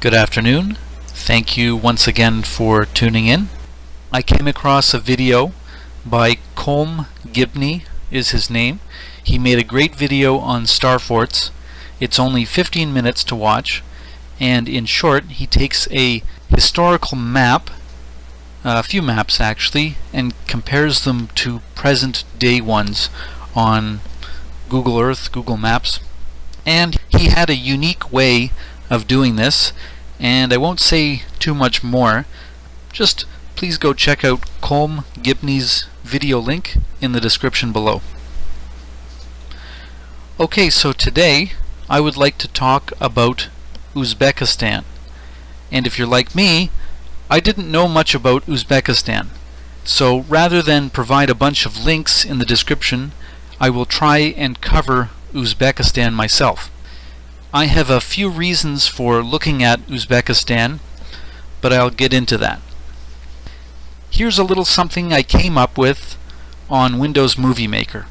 Good afternoon. Thank you once again for tuning in. I came across a video by Colm Gibney is his name. He made a great video on star forts. It's only 15 minutes to watch, and in short he takes a historical map, a few maps actually, and compares them to present day ones on Google Earth, Google Maps. And he had a unique way of doing this, and I won't say too much more. Just please go check out Colm Gibney's video link in the description below. Okay, so today I would like to talk about Uzbekistan. And if you're like me, I didn't know much about Uzbekistan. So rather than provide a bunch of links in the description, I will try and cover Uzbekistan myself. I have a few reasons for looking at Uzbekistan, but I'll get into that. Here's a little something I came up with on Windows Movie Maker.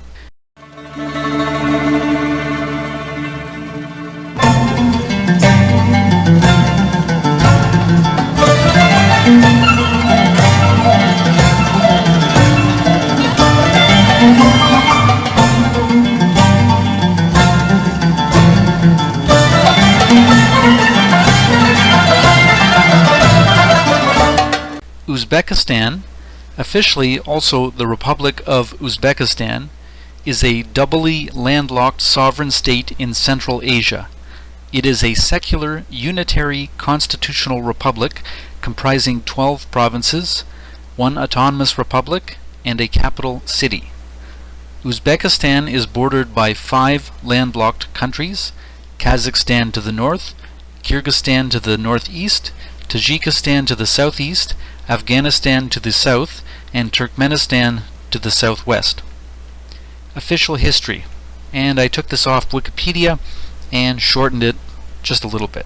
Uzbekistan, officially also the Republic of Uzbekistan, is a doubly landlocked sovereign state in Central Asia. It is a secular, unitary constitutional republic comprising 12 provinces, one autonomous republic, and a capital city. Uzbekistan is bordered by 5 landlocked countries: Kazakhstan to the north, Kyrgyzstan to the northeast, Tajikistan to the southeast, Afghanistan to the south, and Turkmenistan to the southwest. Official history, and I took this off Wikipedia and shortened it just a little bit.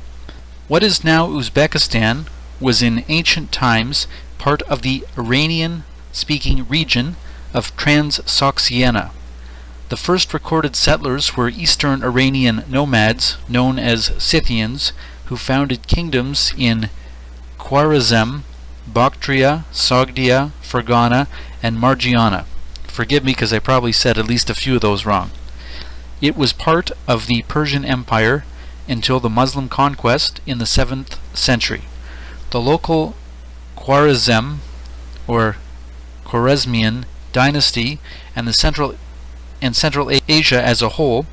What is now Uzbekistan was in ancient times part of the Iranian-speaking region of Transoxiana. The first recorded settlers were Eastern Iranian nomads known as Scythians, who founded kingdoms in Khwarezm, Bactria, Sogdia, Fergana, and Margiana. Forgive me because I probably said at least a few of those wrong. It was part of the Persian Empire until the Muslim conquest in the 7th century. The local Khwarezm or Khwarezmian dynasty and the Central Asia as a whole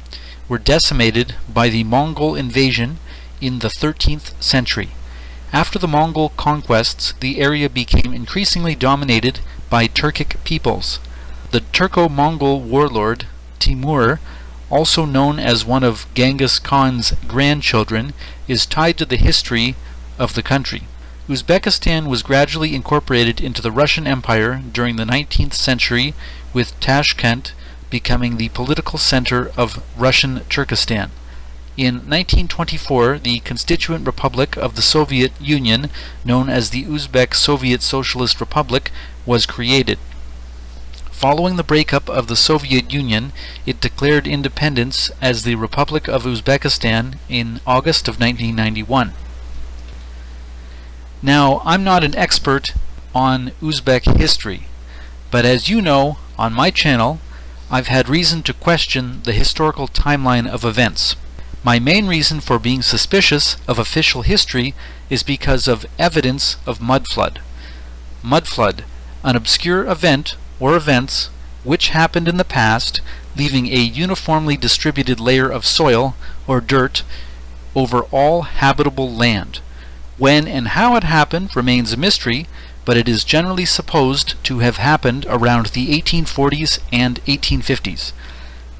were decimated by the Mongol invasion in the 13th century. After the Mongol conquests, the area became increasingly dominated by Turkic peoples. The Turco-Mongol warlord Timur, also known as one of Genghis Khan's grandchildren, is tied to the history of the country. Uzbekistan was gradually incorporated into the Russian Empire during the 19th century, with Tashkent becoming the political center of Russian Turkestan. In 1924, the Constituent Republic of the Soviet Union, known as the Uzbek Soviet Socialist Republic, was created. Following the breakup of the Soviet Union, it declared independence as the Republic of Uzbekistan in August of 1991. Now, I'm not an expert on Uzbek history, but as you know, on my channel, I've had reason to question the historical timeline of events. My main reason for being suspicious of official history is because of evidence of mudflood. Mudflood, an obscure event or events which happened in the past, leaving a uniformly distributed layer of soil or dirt over all habitable land. When and how it happened remains a mystery, but it is generally supposed to have happened around the 1840s and 1850s.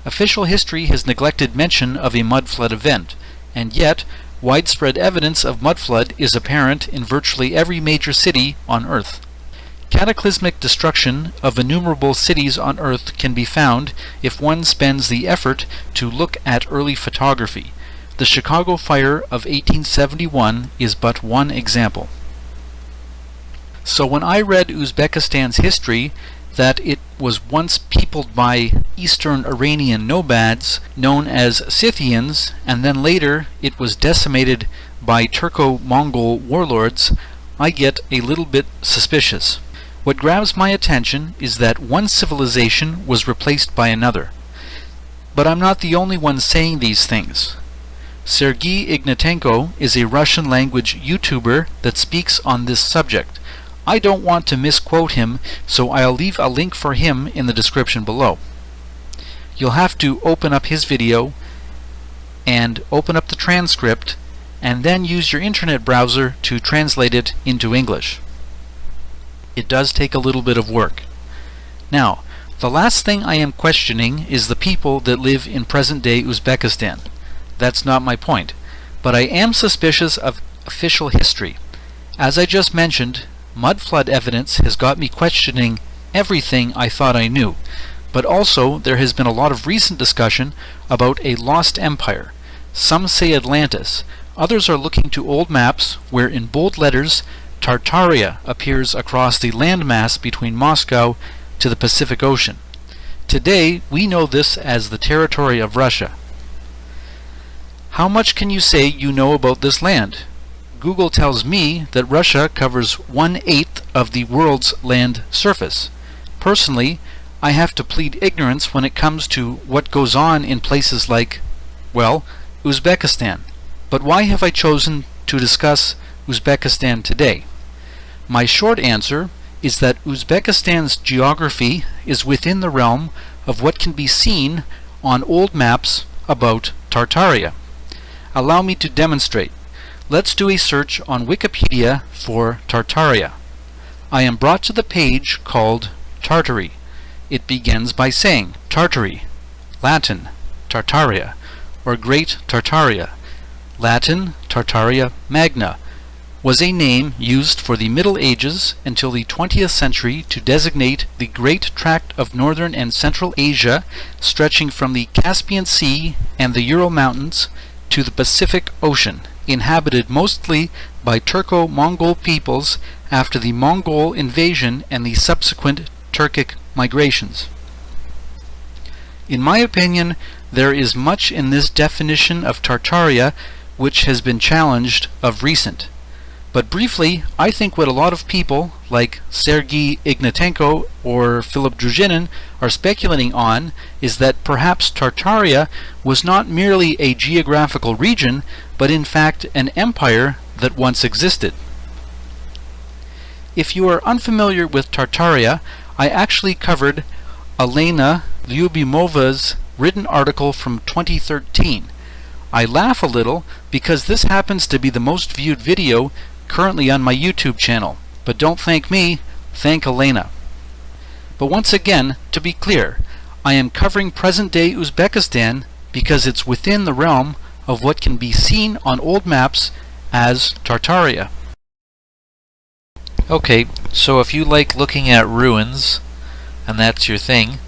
Official history has neglected mention of a mudflood event, and yet widespread evidence of mudflood is apparent in virtually every major city on Earth. Cataclysmic destruction of innumerable cities on Earth can be found if one spends the effort to look at early photography. The Chicago Fire of 1871 is but one example. So when I read Uzbekistan's history that it was once peopled by Eastern Iranian nomads known as Scythians, and then later it was decimated by Turco-Mongol warlords, I get a little bit suspicious. What grabs my attention is that one civilization was replaced by another. But I'm not the only one saying these things. Sergei Ignatenko is a Russian-language YouTuber that speaks on this subject. I don't want to misquote him, so I'll leave a link for him in the description below. You'll have to open up his video and open up the transcript and then use your internet browser to translate it into English. It does take a little bit of work. Now, the last thing I am questioning is the people that live in present-day Uzbekistan. That's not my point, but I am suspicious of official history. As I just mentioned, mud flood evidence has got me questioning everything I thought I knew, but also there has been a lot of recent discussion about a lost empire. Some say Atlantis, others are looking to old maps where in bold letters Tartaria appears across the landmass between Moscow to the Pacific Ocean. Today we know this as the territory of Russia. How much can you say you know about this land? Google tells me that Russia covers 1/8 of the world's land surface. Personally, I have to plead ignorance when it comes to what goes on in places like, well, Uzbekistan. But why have I chosen to discuss Uzbekistan today? My short answer is that Uzbekistan's geography is within the realm of what can be seen on old maps about Tartaria. Allow me to demonstrate. Let's do a search on Wikipedia for Tartaria. I am brought to the page called Tartary. It begins by saying Tartary, Latin, Tartaria, or Great Tartaria, Latin, Tartaria Magna, was a name used for the Middle Ages until the 20th century to designate the great tract of northern and central Asia stretching from the Caspian Sea and the Ural Mountains to the Pacific Ocean, inhabited mostly by Turco-Mongol peoples after the Mongol invasion and the subsequent Turkic migrations. In my opinion, there is much in this definition of Tartaria which has been challenged of recent. But briefly, I think what a lot of people, like Sergei Ignatenko or Philip Druzhinin, are speculating on is that perhaps Tartaria was not merely a geographical region, but in fact an empire that once existed. If you are unfamiliar with Tartaria, I actually covered Elena Lyubimova's written article from 2013. I laugh a little because this happens to be the most viewed video currently on my YouTube channel, but don't thank me, thank Elena. But once again, to be clear, I am covering present-day Uzbekistan because it's within the realm of what can be seen on old maps as Tartaria. Okay, so if you like looking at ruins, and that's your thing,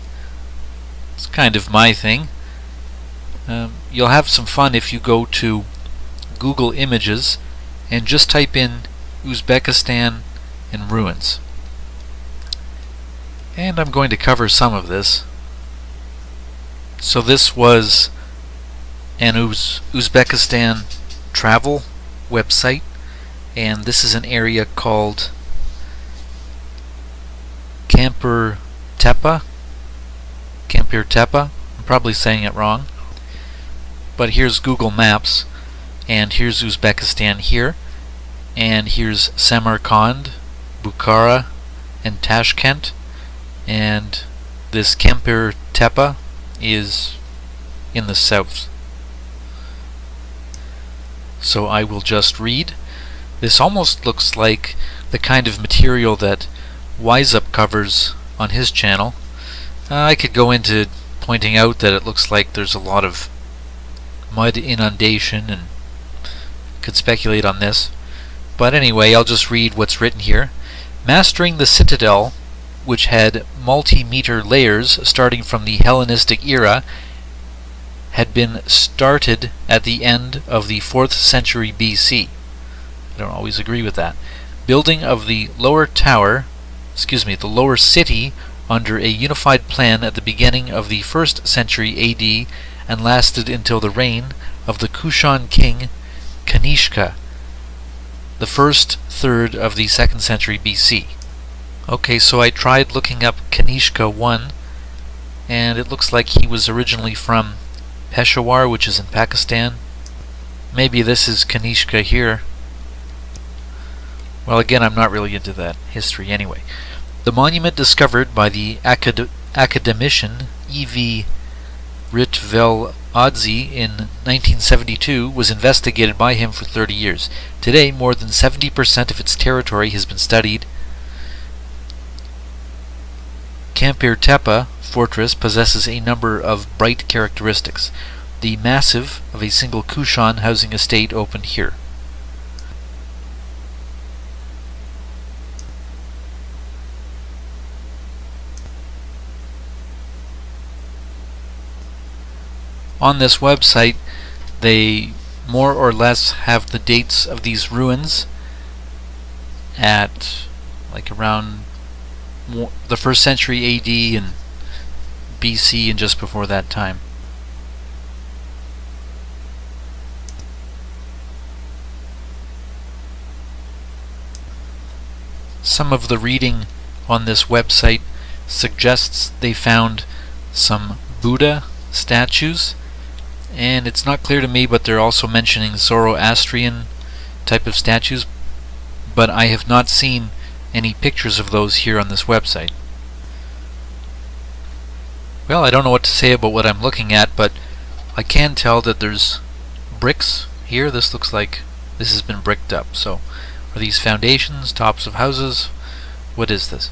it's kind of my thing, you'll have some fun if you go to Google Images and just type in Uzbekistan and ruins. And I'm going to cover some of this. So this was an Uzbekistan travel website, and this is an area called Camper Tepe. I'm probably saying it wrong. But here's Google Maps, and here's Uzbekistan here, and here's Samarkand, Bukhara, and Tashkent, and this Camper Tepe is in the south. So I will just read. This almost looks like the kind of material that WiseUp covers on his channel. I could go into pointing out that it looks like there's a lot of mud inundation and could speculate on this. But anyway, I'll just read what's written here. Mastering the Citadel, which had multi-meter layers starting from the Hellenistic era, had been started at the end of the 4th century BC. I don't always agree with that. Building of the lower tower, the lower city under a unified plan at the beginning of the 1st century AD and lasted until the reign of the Kushan king Kanishka, the first third of the 2nd century BC. Okay, so I tried looking up Kanishka I, and it looks like he was originally from Peshawar, which is in Pakistan. Maybe this is Kanishka here. Well, again, I'm not really into that history anyway. The monument discovered by the academician E.V. Ritveladze in 1972 was investigated by him for 30 years. Today, more than 70% of its territory has been studied. Kampir Tepe fortress possesses a number of bright characteristics. The massive of a single Kushan housing estate opened here. On this website, they more or less have the dates of these ruins at like around the 1st century AD and BC and just before that time. Some of the reading on this website suggests they found some Buddha statues, and it's not clear to me, but they're also mentioning Zoroastrian type of statues, but I have not seen any pictures of those here on this website. Well, I don't know what to say about what I'm looking at, but I can tell that there's bricks here. This looks like this has been bricked up. So, are these foundations, tops of houses? What is this?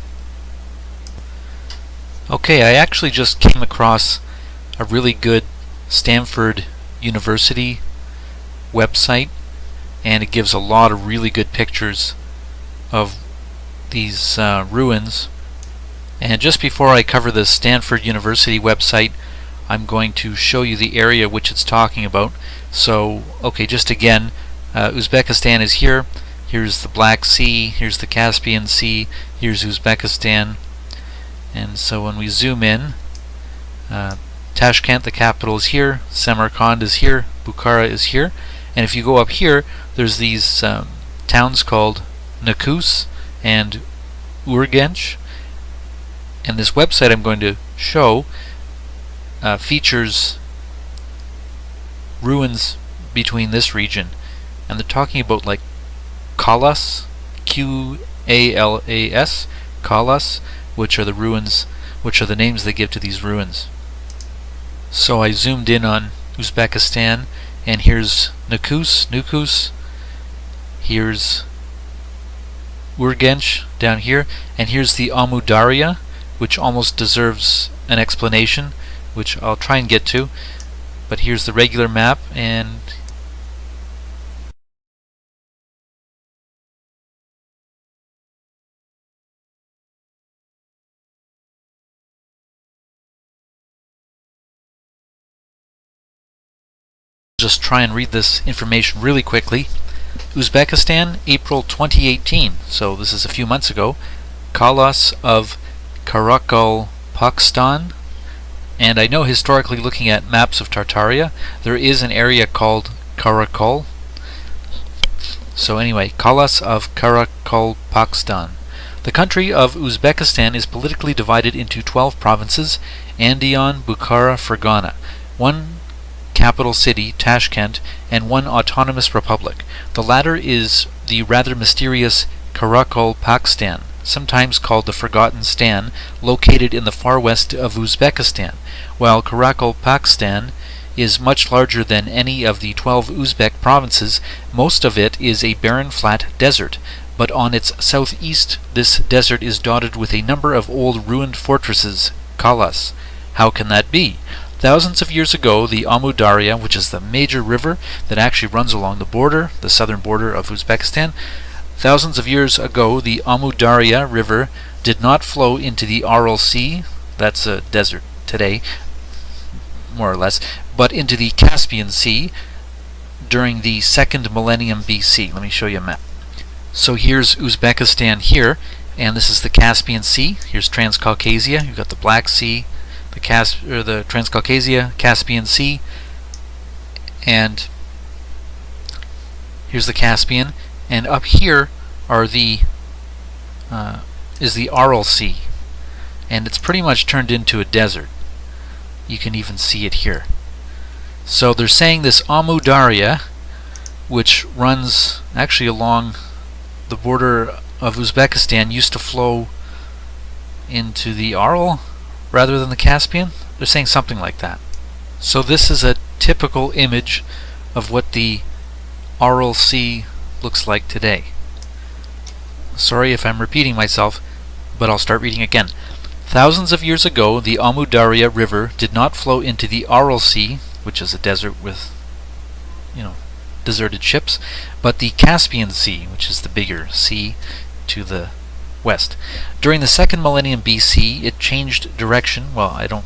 Okay, I actually just came across a really good Stanford University website, and it gives a lot of really good pictures of these ruins. And just before I cover the Stanford University website, I'm going to show you the area which it's talking about. So, okay, just again, Uzbekistan is here. Here's the Black Sea, here's the Caspian Sea, here's Uzbekistan. And so when we zoom in, Tashkent, the capital, is here, Samarkand is here, Bukhara is here, and if you go up here, there's these towns called Nakus and Urgench, and this website I'm going to show features ruins between this region, and they're talking about like Kalas, Qalas, Kalas, which are the ruins, which are the names they give to these ruins. So I zoomed in on Uzbekistan, and here's Nukus, here's Urgench down here, and here's the Amudarya, which almost deserves an explanation, which I'll try and get to. But here's the regular map, and just try and read this information really quickly. Uzbekistan, April 2018, so this is a few months ago. Kalas of Karakol, Pakistan. And I know historically, looking at maps of Tartaria, there is an area called Karakol. So anyway, Kalas of Karakol, Pakistan. The country of Uzbekistan is politically divided into 12 provinces: Andion, Bukhara, Fergana, one capital city, Tashkent, and one autonomous republic. The latter is the rather mysterious Karakol, Pakistan, sometimes called the Forgotten Stan, located in the far west of Uzbekistan. While Karakol, Pakistan is much larger than any of the 12 Uzbek provinces, most of it is a barren flat desert, but on its southeast this desert is dotted with a number of old ruined fortresses, kalas. How can that be? Thousands of years ago, the Amudarya, which is the major river that actually runs along the border, the southern border of Uzbekistan, thousands of years ago, the Amudarya River did not flow into the Aral Sea, that's a desert today, more or less, but into the Caspian Sea during the 2nd millennium BC. Let me show you a map. So here's Uzbekistan here, and this is the Caspian Sea. Here's Transcaucasia. You've got the Black Sea, the Transcaucasia, Caspian Sea, and here's the Caspian. And up here are the is the Aral Sea, and it's pretty much turned into a desert. You can even see it here. So they're saying this Amu Darya, which runs actually along the border of Uzbekistan, used to flow into the Aral rather than the Caspian. They're saying something like that. So this is a typical image of what the Aral Sea looks like today. Sorry if I'm repeating myself, but I'll start reading again. Thousands of years ago, the Amu Darya River did not flow into the Aral Sea, which is a desert with, deserted ships, but the Caspian Sea, which is the bigger sea to the west. During the 2nd millennium BC, it changed direction. Well, I don't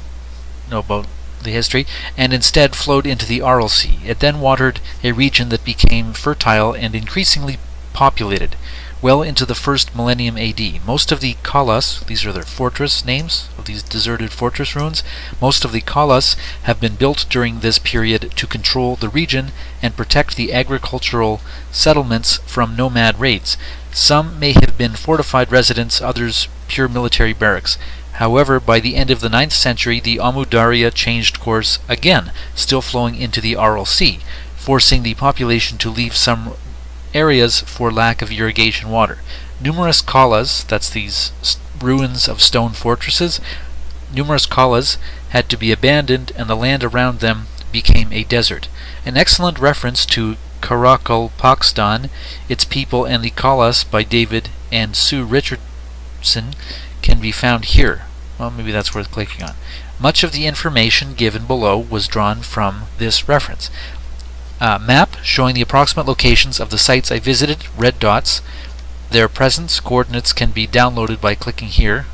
know about the history, and instead flowed into the Aral Sea. It then watered a region that became fertile and increasingly populated well into the 1st millennium AD. Most of the kalas, these are their fortress names of these deserted fortress ruins, most of the kalas have been built during this period to control the region and protect the agricultural settlements from nomad raids. Some may have been fortified residents, others pure military barracks. However, by the end of the 9th century, the Amu Darya changed course again, still flowing into the Aral Sea, forcing the population to leave some areas for lack of irrigation water. Numerous kalas, that's these ruins of stone fortresses, numerous kalas had to be abandoned and the land around them became a desert. An excellent reference to Karakalpakstan, its people and the kalas by David and Sue Richardson can be found here. Well, maybe that's worth clicking on. Much of the information given below was drawn from this reference. Map showing the approximate locations of the sites I visited, red dots. Their presence coordinates can be downloaded by clicking here,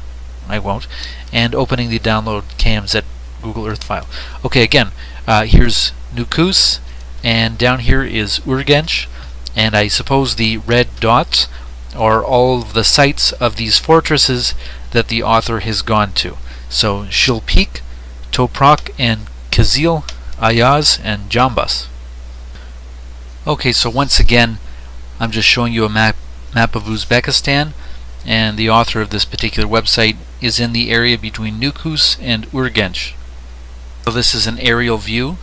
I won't, and opening the download KMZ Google Earth file. Okay, again, here's Nukus, and down here is Urgench, and I suppose the red dots are all of the sites of these fortresses that the author has gone to. So Shilpik, Toprak, and Kizil, Ayaz, and Jambas. Okay, so once again, I'm just showing you a map of Uzbekistan, and the author of this particular website is in the area between Nukus and Urgench. So this is an aerial view.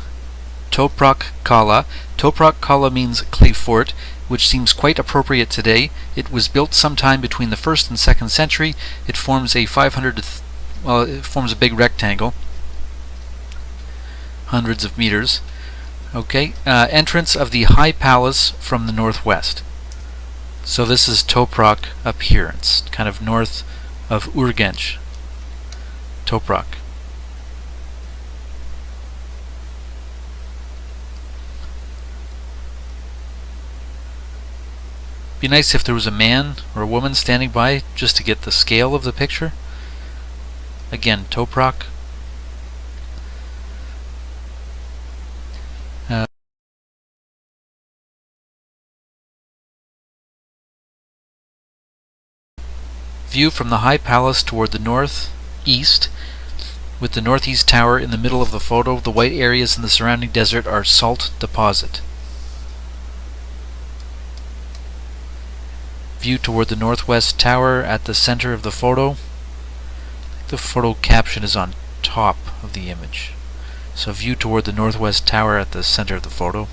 Toprak Kala. Toprak Kala means clay fort, which seems quite appropriate today. It was built sometime between the 1st and 2nd century. It forms a it forms a big rectangle, hundreds of meters. Okay, entrance of the High Palace from the northwest. So this is Toprak up here. It's kind of north of Urgench. Toprak. Be nice if there was a man or a woman standing by just to get the scale of the picture. Again, Toprak. View from the High Palace toward the northeast, with the northeast tower in the middle of the photo. The white areas in the surrounding desert are salt deposit. View toward the northwest tower at the center of the photo. The photo caption is on top of the image. So view toward the northwest tower at the center of the photo.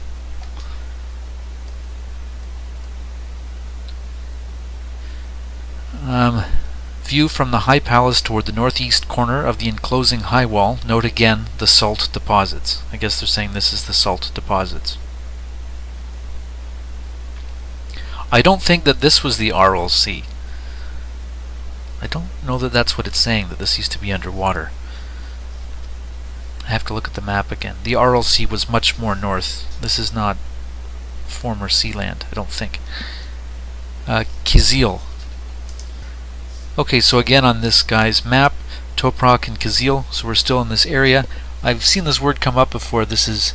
View from the High Palace toward the northeast corner of the enclosing high wall. Note again the salt deposits. I guess they're saying this is the salt deposits. I don't think that this was the Aral Sea. I don't know that that's what it's saying, that this used to be underwater. I have to look at the map again. The Aral Sea was much more north. This is not former sea land, I don't think. Kizil. Okay, so again on this guy's map, Toprak and Kizil, so we're still in this area. I've seen this word come up before. This is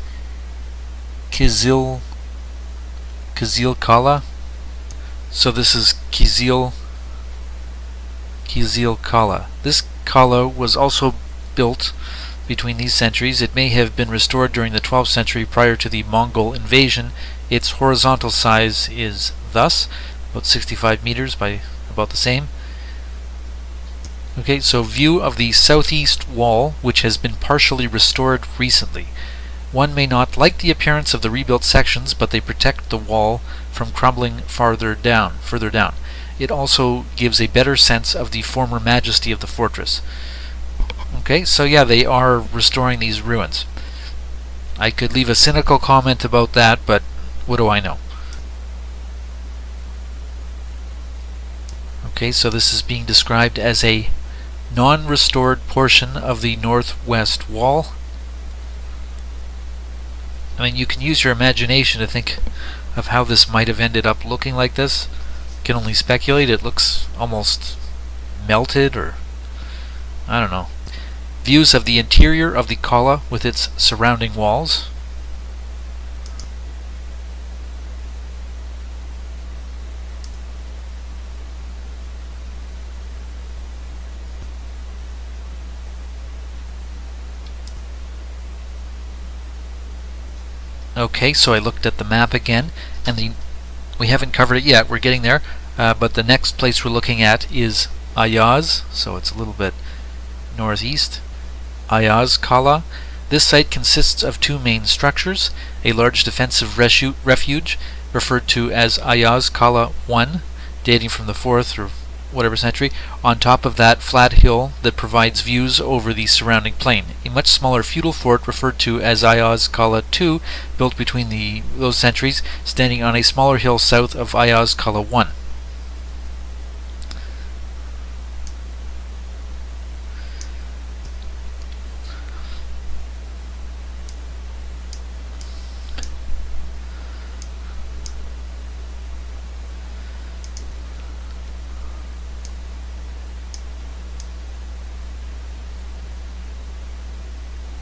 Kizil Kala. So this is Kizil Kizil Kala. This Kala was also built between these centuries. It may have been restored during the 12th century prior to the Mongol invasion. Its horizontal size is thus, about 65 meters by about the same. Okay, so view of the southeast wall, which has been partially restored recently. One may not like the appearance of the rebuilt sections, but they protect the wall from crumbling further down. It also gives a better sense of the former majesty of the fortress. Okay, so yeah, they are restoring these ruins. I could leave a cynical comment about that, but what do I know? Okay, so this is being described as a non-restored portion of the northwest wall. I mean, you can use your imagination to think of how this might have ended up looking like this. You can only speculate. It looks almost melted, or I don't know. Views of the interior of the Kala with its surrounding walls. Okay, so I looked at the map again, and we haven't covered it yet. We're getting there, but the next place we're looking at is Ayaz, so it's a little bit northeast. Ayaz Kala. This site consists of two main structures: a large defensive refuge referred to as Ayaz Kala I, dating from the 4th or whatever century, on top of that flat hill that provides views over the surrounding plain. A much smaller feudal fort referred to as Ayaz Kala II, built between those centuries, standing on a smaller hill south of Ayaz Kala I.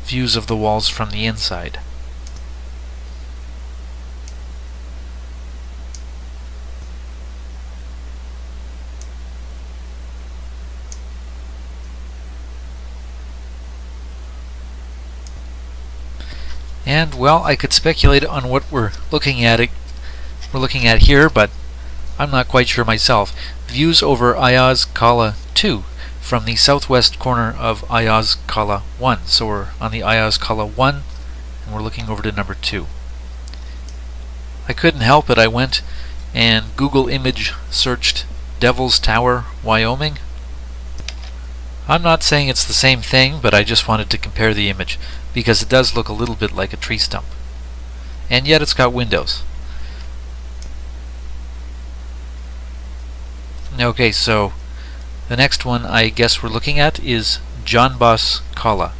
Views of the walls from the inside. And well, I could speculate on what we're looking at here, but I'm not quite sure myself. Views over Ayaz Kala II from the southwest corner of Ayaz Kala I. So we're on the Ayaz Kala I, and we're looking over to number 2. I couldn't help it. I went and Google image searched Devil's Tower, Wyoming. I'm not saying it's the same thing, but I just wanted to compare the image, because it does look a little bit like a tree stump. And yet it's got windows. Okay, so the next one I guess we're looking at is Janbas Kala.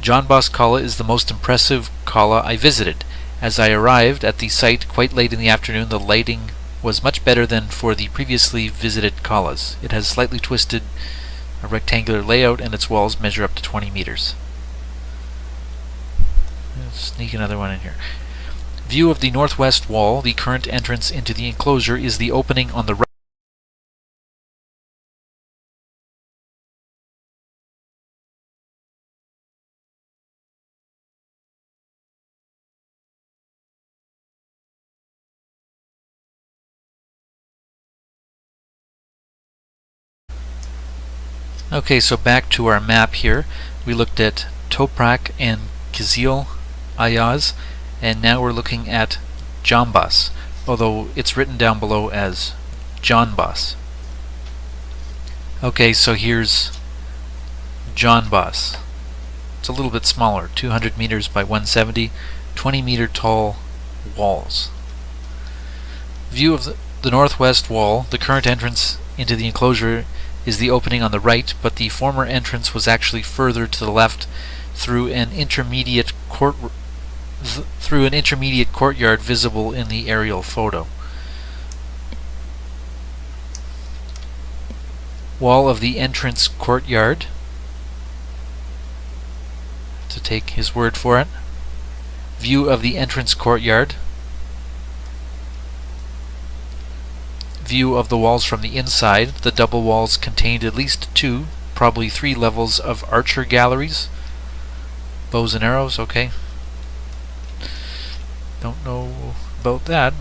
Janbas Kala is the most impressive Kala I visited. As I arrived at the site quite late in the afternoon, the lighting was much better than for the previously visited Kalas. It has slightly twisted a rectangular layout, and its walls measure up to 20 meters. Let's sneak another one in here. View of the northwest wall. The current entrance into the enclosure is the opening on the right. Okay, so back to our map here. We looked at Toprak and Kizil Ayaz, and now we're looking at Janbas, although it's written down below as Janbas. Okay, so here's Janbas. It's a little bit smaller, 200 meters by 170, 20 meter tall walls. View of the northwest wall. The current entrance into the enclosure is the opening on the right, but the former entrance was actually further to the left through an intermediate courtyard visible in the aerial photo. Wall of the entrance courtyard, to take his word for it. View of the entrance courtyard. view of the walls from the inside. The double walls contained at least 2, probably 3 levels of archer galleries. Bows and arrows, okay. Don't know about that.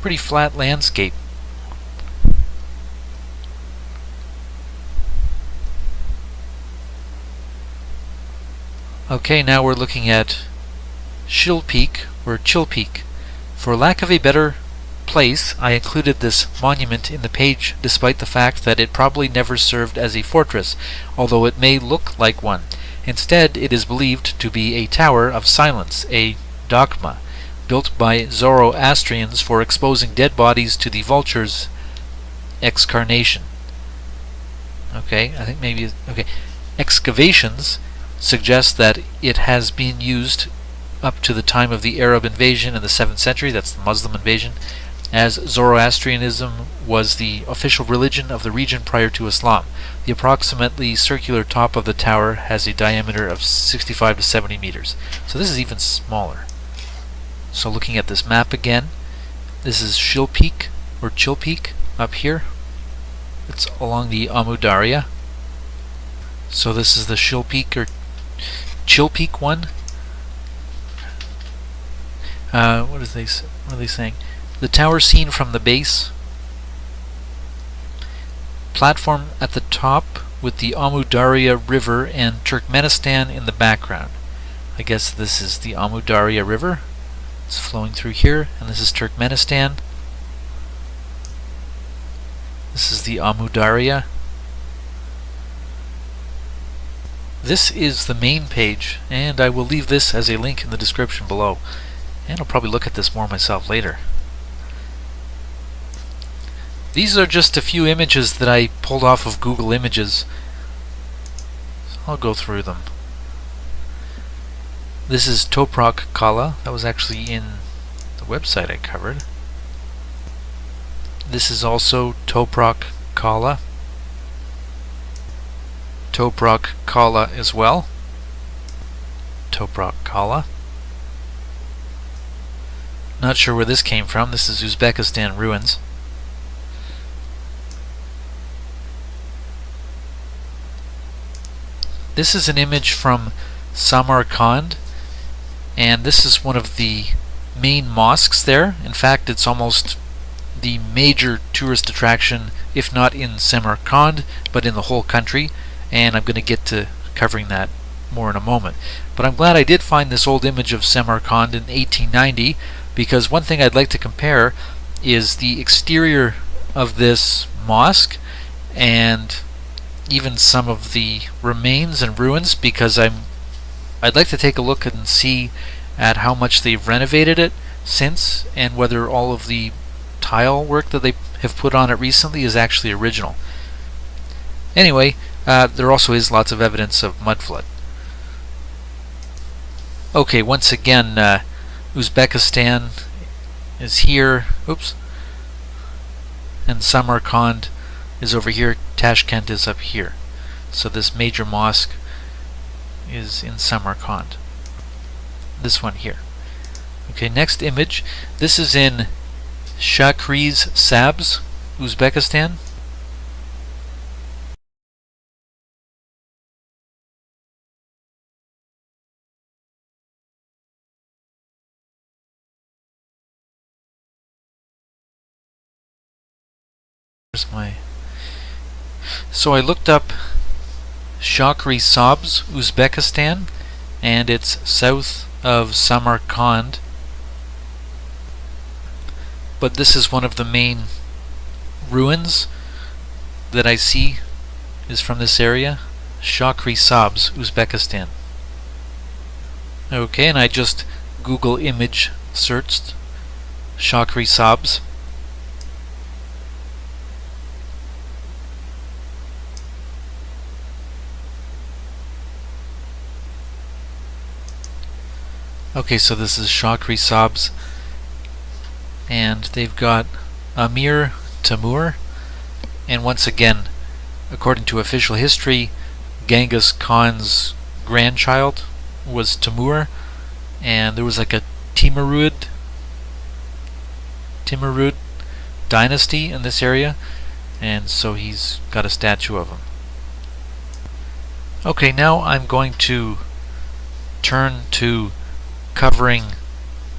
Pretty flat landscape. Okay, now we're looking at Shill Peak, or Chill Peak. For lack of a better place, I included this monument in the page despite the fact that it probably never served as a fortress, although it may look like one. Instead, it is believed to be a tower of silence, a dogma, built by Zoroastrians for exposing dead bodies to the vulture's excarnation. Okay, I think maybe, okay. Excavations suggest that it has been used up to the time of the Arab invasion in the 7th century, that's the Muslim invasion, as Zoroastrianism was the official religion of the region prior to Islam. The approximately circular top of the tower has a diameter of 65 to 70 meters. So this is even smaller. So looking at this map again, this is Shill Peak, or Chill Peak, up here. It's along the Amu Darya. So this is the Shill Peak, or Chill Peak one. What are they saying? The tower seen from the base. Platform at the top with the Amu Darya River and Turkmenistan in the background. I guess this is the Amu Darya River. It's flowing through here, and this is Turkmenistan. This is the Amu Darya. This is the main page, and I will leave this as a link in the description below. And I'll probably look at this more myself later. These are just a few images that I pulled off of Google Images. I'll go through them. This is Toprak Kala. That was actually in the website I covered. This is also Toprak Kala. Toprak Kala as well. Toprak Kala. Not sure where this came from. This is Uzbekistan ruins. This is an image from Samarkand, and this is one of the main mosques there. In fact, it's almost the major tourist attraction, if not in Samarkand, but in the whole country, and I'm going to get to covering that more in a moment. But I'm glad I did find this old image of Samarkand in 1890, because one thing I'd like to compare is the exterior of this mosque and even some of the remains and ruins, because I'd like to take a look and see at how much they've renovated it since, and whether all of the tile work that they have put on it recently is actually original. Anyway, there also is lots of evidence of mud flood. Okay, once again, Uzbekistan is here, oops, and Samarkand is over here, Tashkent is up here. So this major mosque is in Samarkand. This one here. Okay, next image. This is in Shakriz Sabz, Uzbekistan. So I looked up Shakriz Sabz, Uzbekistan, and it's south of Samarkand. But this is one of the main ruins that I see is from this area, Shakriz Sabz, Uzbekistan. Okay, and I just Google image searched Shakriz Sabz. Okay, so this is Shakriz Sabz, and they've got Amir Timur And once again, according to official history, Genghis Khan's grandchild was Timur, and there was like a Timurid dynasty in this area, and so he's got a statue of him. Okay, now I'm going to turn to covering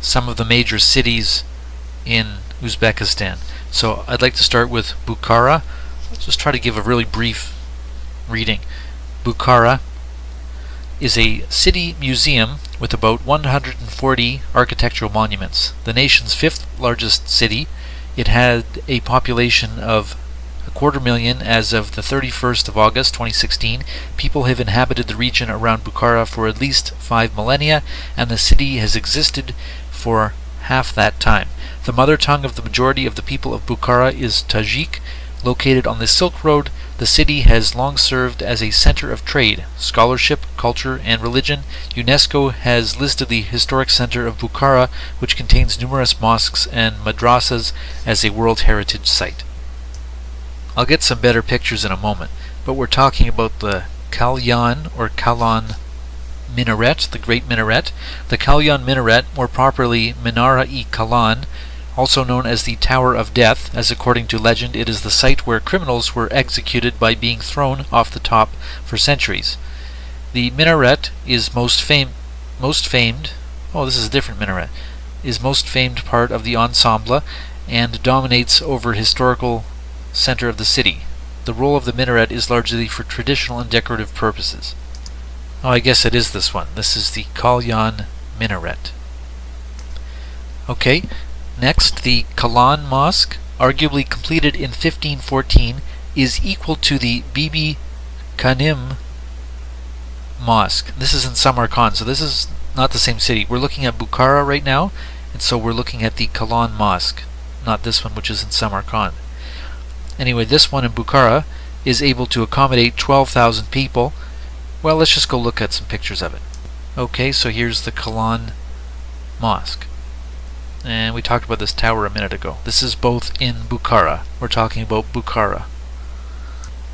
some of the major cities in Uzbekistan. So I'd like to start with Bukhara. Let's just try to give a really brief reading. Bukhara is a city museum with about 140 architectural monuments. The nation's fifth largest city. It had a population of 250,000 as of the 31st of August 2016. People have inhabited the region around Bukhara for at least 5 millennia, and the city has existed for half that time. The mother tongue of the majority of the people of Bukhara is Tajik. Located on the Silk Road, the city has long served as a center of trade, scholarship, culture, and religion. UNESCO has listed the historic center of Bukhara, which contains numerous mosques and madrasas, as a World Heritage Site. I'll get some better pictures in a moment, but we're talking about the Kalyan or Kalan minaret, the Great Minaret. The Kalyan minaret, more properly Minara-i-Kalan, also known as the Tower of Death, as according to legend it is the site where criminals were executed by being thrown off the top for centuries. The minaret is most famed part of the ensemble and dominates over historical center of the city. The role of the minaret is largely for traditional and decorative purposes. Oh, I guess it is this one. This is the Kalyan minaret. Okay. Next, the Kalan Mosque, arguably completed in 1514, is equal to the Bibi Kanim Mosque. This is in Samarkand, so this is not the same city. We're looking at Bukhara right now, and so we're looking at the Kalan Mosque, not this one, which is in Samarkand. Anyway, this one in Bukhara is able to accommodate 12,000 people. Well, let's just go look at some pictures of it. Okay, so here's the Kalan Mosque. And we talked about this tower a minute ago. This is both in Bukhara. We're talking about Bukhara.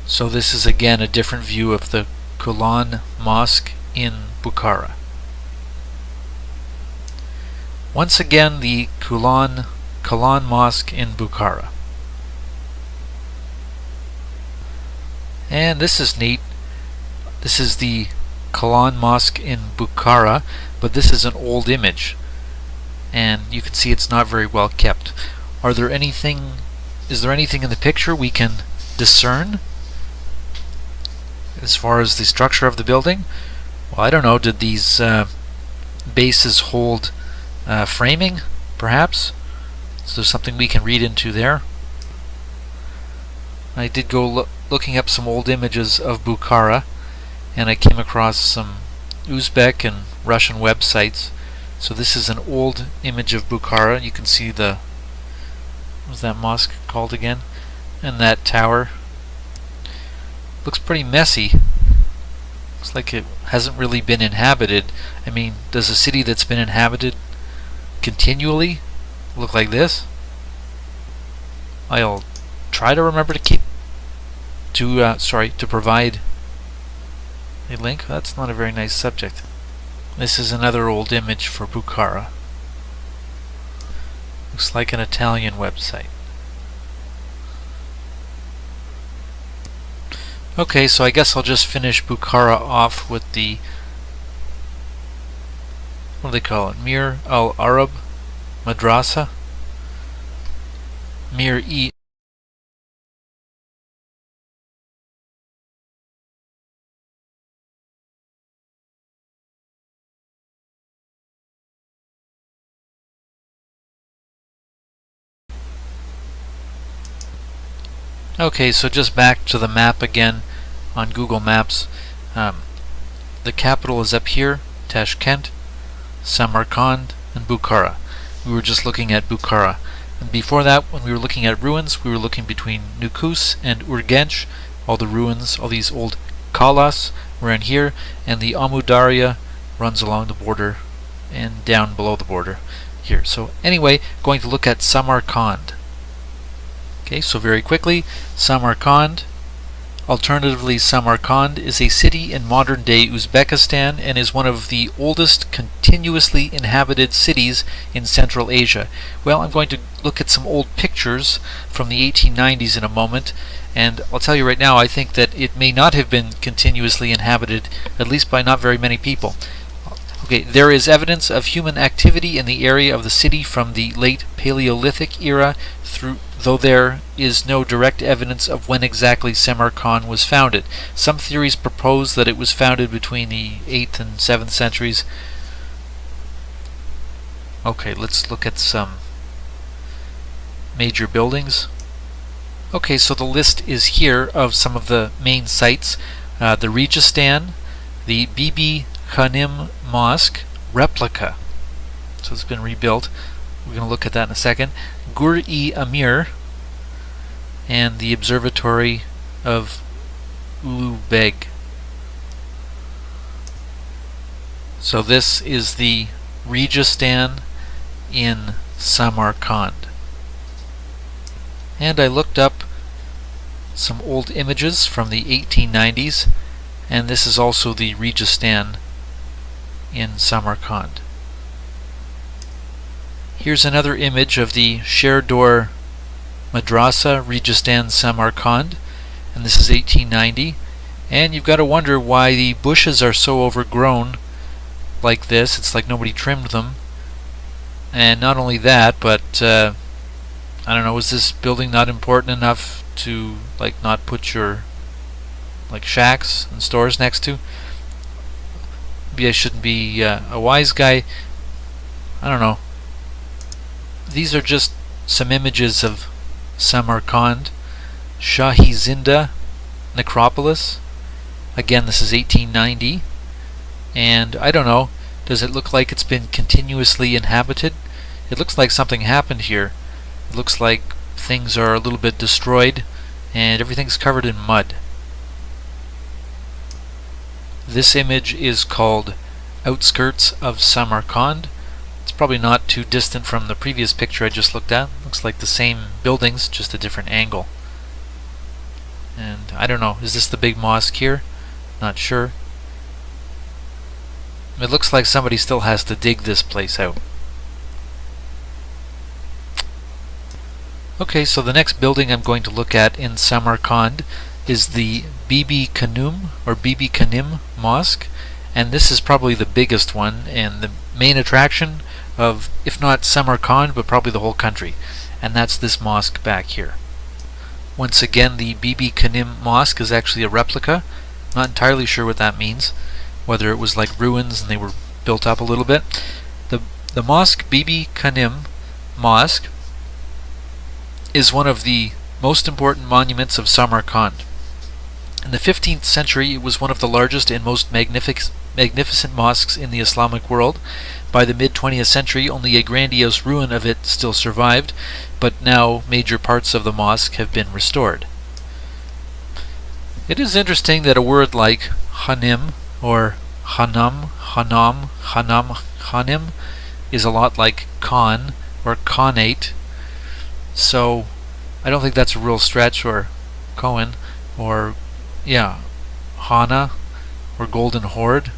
So this is again a different view of the Kalan Mosque in Bukhara. Once again, the Kalan Mosque in Bukhara. And this is neat. This is the Kalan Mosque in Bukhara, but this is an old image. And you can see it's not very well kept. Is there anything in the picture we can discern as far as the structure of the building? Well, I don't know. Did these bases hold framing, perhaps? Is there something we can read into there? I did go looking up some old images of Bukhara, and I came across some Uzbek and Russian websites. So this is an old image of Bukhara. You can see what was that mosque called again? And that tower. Looks pretty messy. Looks like it hasn't really been inhabited. I mean, does a city that's been inhabited continually look like this? I'll try to remember to provide a link. That's not a very nice subject. This is another old image for Bukhara. Looks like an Italian website. Okay, so I guess I'll just finish Bukhara off with the, what do they call it? Mir al-Arab Madrasa? Mir-e Okay, so just back to the map again on Google Maps. The capital is up here, Tashkent, Samarkand, and Bukhara. We were just looking at Bukhara. And before that, when we were looking at ruins, we were looking between Nukus and Urgench. All the ruins, all these old kalas were in here, and the Amudarya runs along the border and down below the border here. So anyway, going to look at Samarkand. Okay, so very quickly, Samarkand, alternatively Samarkand, is a city in modern-day Uzbekistan and is one of the oldest continuously inhabited cities in Central Asia. Well, I'm going to look at some old pictures from the 1890s in a moment, and I'll tell you right now, I think that it may not have been continuously inhabited, at least by not very many people. Okay, there is evidence of human activity in the area of the city from the late Paleolithic era, though there is no direct evidence of when exactly Samarkand was founded. Some theories propose that it was founded between the 8th and 7th centuries. Okay, let's look at some major buildings. Okay, so the list is here of some of the main sites. The Registan, the Bibi Khanim Mosque replica, so it's been rebuilt. We're going to look at that in a second. Gur-e-Amir and the Observatory of Ulubeg. So this is the Registan in Samarkand. And I looked up some old images from the 1890s, and this is also the Registan in Samarkand. Here's another image of the Sherdor Madrasa, Registan, Samarkand, and this is 1890. And you've got to wonder why the bushes are so overgrown like this. It's like nobody trimmed them. And not only that, but I don't know, is this building not important enough to like not put your like shacks and stores next to? Maybe I shouldn't be a wise guy. I don't know. These are just some images of Samarkand. Shahi Zinda necropolis. Again, this is 1890. And I don't know, does it look like it's been continuously inhabited? It looks like something happened here. It looks like things are a little bit destroyed and everything's covered in mud. This image is called Outskirts of Samarkand. It's probably not too distant from the previous picture I just looked at. Looks like the same buildings, just a different angle. And I don't know, is this the big mosque here? Not sure. It looks like somebody still has to dig this place out. Okay, so the next building I'm going to look at in Samarkand is the Bibi Khanim or Bibi Khanim Mosque, and this is probably the biggest one and the main attraction of, if not Samarkand, but probably the whole country, and that's this mosque back here. Once again, the Bibi Khanim Mosque is actually a replica. Not entirely sure what that means, whether it was like ruins and they were built up a little bit. The mosque Bibi Khanim Mosque is one of the most important monuments of Samarkand. In the 15th century, it was one of the largest and most magnificent mosques in the Islamic world. By the mid-20th century, only a grandiose ruin of it still survived, but now major parts of the mosque have been restored. It is interesting that a word like Khanim or Khanam, Khanam, Khanam, Khanim is a lot like Khan or Khanate. So I don't think that's a real stretch, or Cohen, or yeah, Hana, or Golden Horde.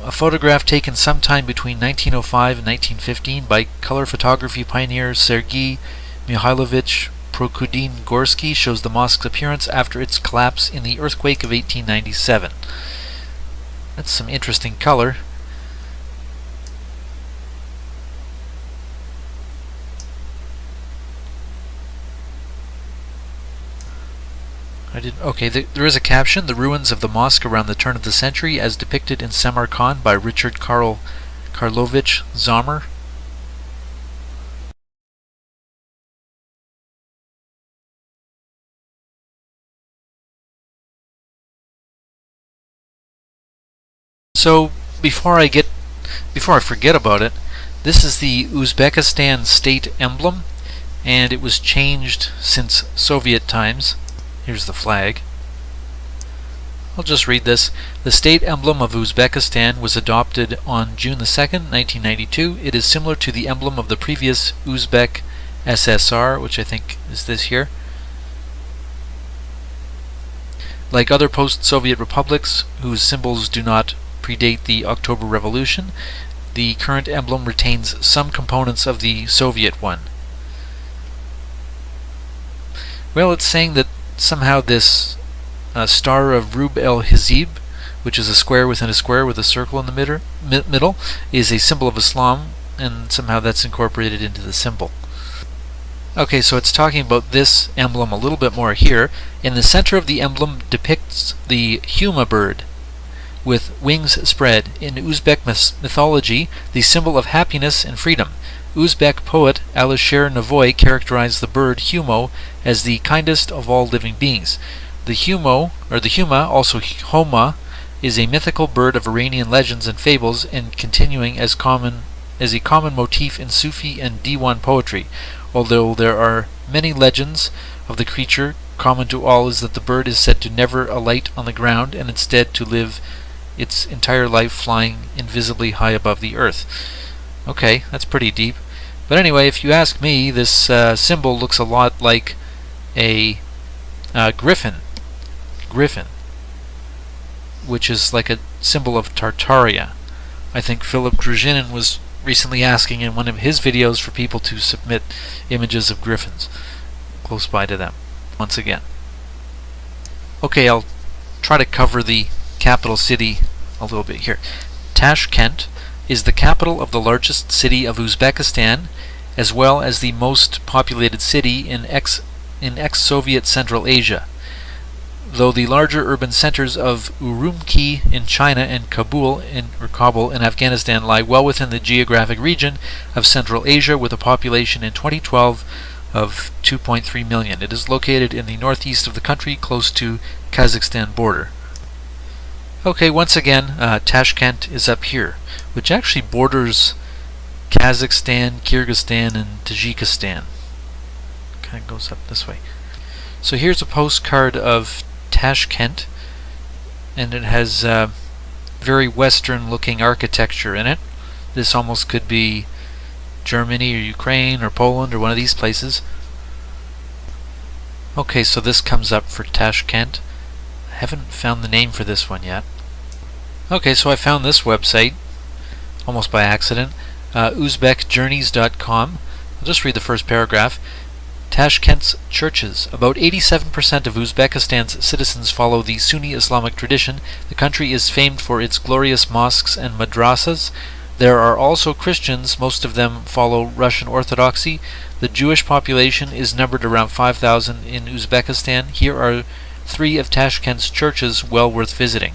A photograph taken sometime between 1905 and 1915 by color photography pioneer Sergei Mihailovich Prokudin-Gorsky shows the mosque's appearance after its collapse in the earthquake of 1897. That's some interesting color. Okay, there is a caption: the ruins of the mosque around the turn of the century as depicted in Samarkand by Richard Karlovich Zomer. So before I forget about it, this is the Uzbekistan state emblem, and it was changed since Soviet times. Here's the flag. I'll just read this. The state emblem of Uzbekistan was adopted on June the 2nd, 1992. It is similar to the emblem of the previous Uzbek SSR, which I think is this here. Like other post-Soviet republics whose symbols do not predate the October Revolution, the current emblem retains some components of the Soviet one. Well, it's saying that somehow this Star of Rub el-Hizb, which is a square within a square with a circle in the middle, is a symbol of Islam, and somehow that's incorporated into the symbol. Okay, so it's talking about this emblem a little bit more here. In the center of the emblem depicts the huma bird with wings spread. In Uzbek mythology, the symbol of happiness and freedom. Uzbek poet Alisher Navoy characterized the bird humo as the kindest of all living beings. The huma, also homa, is a mythical bird of Iranian legends and fables, and continuing as a common motif in Sufi and Diwan poetry. Although there are many legends of the creature, common to all is that the bird is said to never alight on the ground and instead to live its entire life flying invisibly high above the earth. Okay, that's pretty deep. But anyway, if you ask me, this symbol looks a lot like a griffin, which is like a symbol of Tartaria. I think Philip Druzhinin was recently asking in one of his videos for people to submit images of griffins close by to them once again. Okay, I'll try to cover the capital city a little bit here. Tashkent is the capital of the largest city of Uzbekistan, as well as the most populated city in ex-Soviet Central Asia. Though the larger urban centers of Urumqi in China and Kabul in Afghanistan lie well within the geographic region of Central Asia, with a population in 2012 of 2.3 million. It is located in the northeast of the country, close to Kazakhstan border. Okay, once again, Tashkent is up here, which actually borders Kazakhstan, Kyrgyzstan, and Tajikistan. Kind of goes up this way. So here's a postcard of Tashkent, and it has very Western looking architecture in it. This almost could be Germany or Ukraine or Poland or one of these places. Okay, so this comes up for Tashkent. I haven't found the name for this one yet. Okay, so I found this website almost by accident, Uzbekjourneys.com. I'll just read the first paragraph. Tashkent's churches. About 87% of Uzbekistan's citizens follow the Sunni Islamic tradition. The country is famed for its glorious mosques and madrasas. There are also Christians, most of them follow Russian Orthodoxy. The Jewish population is numbered around 5,000 in Uzbekistan. Here are 3 of Tashkent's churches well worth visiting.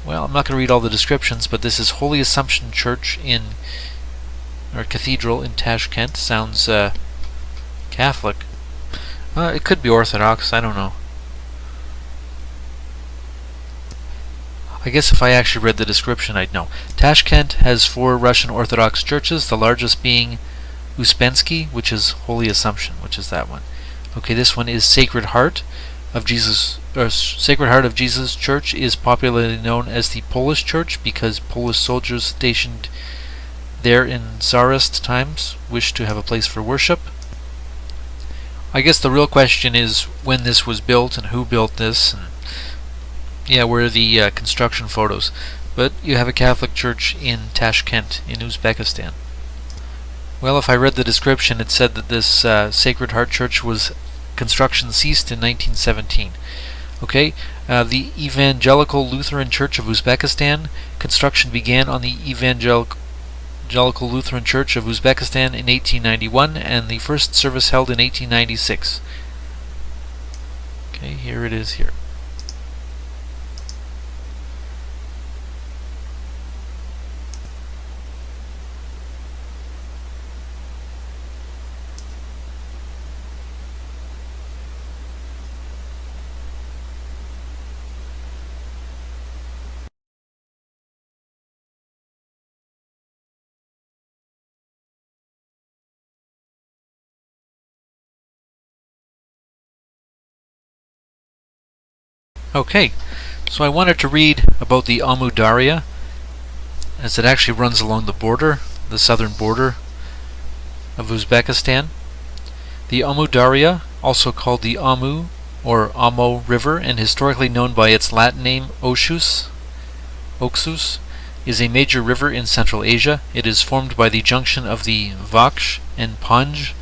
Well, I'm not going to read all the descriptions, but this is Holy Assumption Church or Cathedral in Tashkent. Sounds Catholic. It could be Orthodox, I don't know. I guess if I actually read the description I'd know. Tashkent has 4 Russian Orthodox churches, the largest being Uspensky, which is Holy Assumption, which is that one. Okay, this one is Sacred Heart of Jesus Church is popularly known as the Polish Church because Polish soldiers stationed there in Tsarist times wished to have a place for worship. I guess the real question is when this was built and who built this, and yeah, where are the construction photos. But you have a Catholic church in Tashkent in Uzbekistan. Well, if I read the description, it said that this Sacred Heart Church construction ceased in 1917. Okay, the Evangelical Lutheran Church of Uzbekistan. Construction began on the Evangelical Lutheran Church of Uzbekistan in 1891, and the first service held in 1896. Okay, here it is here. Okay, so I wanted to read about the Amudarya, as it actually runs along the border, the southern border of Uzbekistan. The Amu Darya, also called the Amu or Amo River and historically known by its Latin name Oxus, is a major river in Central Asia. It is formed by the junction of the Vaksh and Panj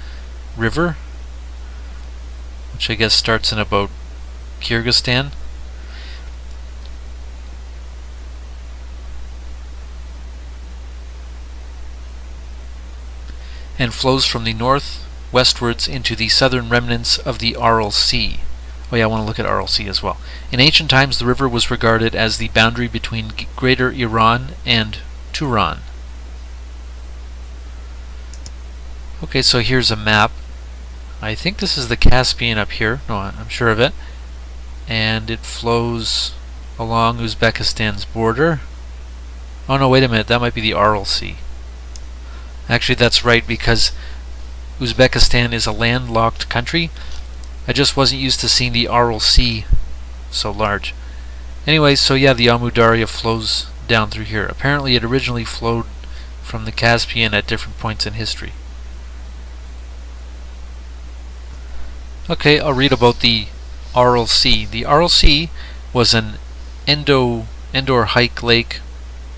River, which I guess starts in about Kyrgyzstan, and flows from the north westwards into the southern remnants of the Aral Sea. Oh yeah, I want to look at Aral Sea as well. In ancient times, the river was regarded as the boundary between Greater Iran and Turan. Okay, so here's a map. I think this is the Caspian up here. No, I'm sure of it. And it flows along Uzbekistan's border. Oh no, wait a minute, that might be the Aral Sea. Actually, that's right, because Uzbekistan is a landlocked country. I just wasn't used to seeing the Aral Sea so large. Anyway, so yeah, the Amu Darya flows down through here. Apparently it originally flowed from the Caspian at different points in history. Okay, I'll read about the Aral Sea. The Aral Sea was an endorheic lake